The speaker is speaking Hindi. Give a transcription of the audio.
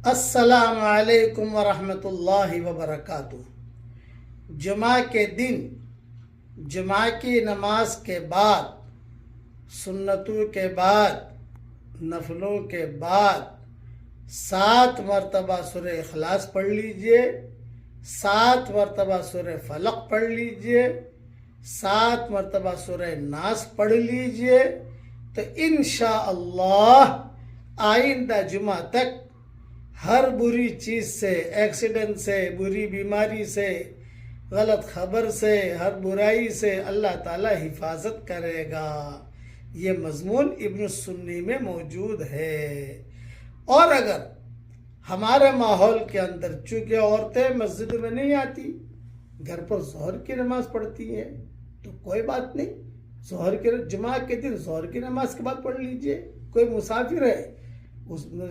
अस्सलामु अलैकुम वरहमतुल्लाहि वबरकातुहू। जुमा के दिन जुमा की नमाज के बाद, सुन्नतों के बाद, नफलों के बाद 7 मरतबा सूरह इखलास पढ़ लीजिए, 7 मरतबा सूरह फलक पढ़ लीजिए, 7 मरतबा सूरह नास पढ़ लीजिए, तो इंशाअल्लाह आइंदा जुमा तक हर बुरी चीज़ से, एक्सीडेंट से, बुरी बीमारी से, गलत खबर से, हर बुराई से अल्लाह ताला हिफाजत करेगा। ये मजमून इब्न सुन्नी में मौजूद है। और अगर हमारे माहौल के अंदर चूँकि औरतें मस्जिद में नहीं आती, घर पर ज़ोहर की नमाज़ पढ़ती हैं, तो कोई बात नहीं, ज़ोहर के जुमा के दिन ज़ोहर की नमाज के बाद पढ़ लीजिए। कोई मुसाफिर है, उसने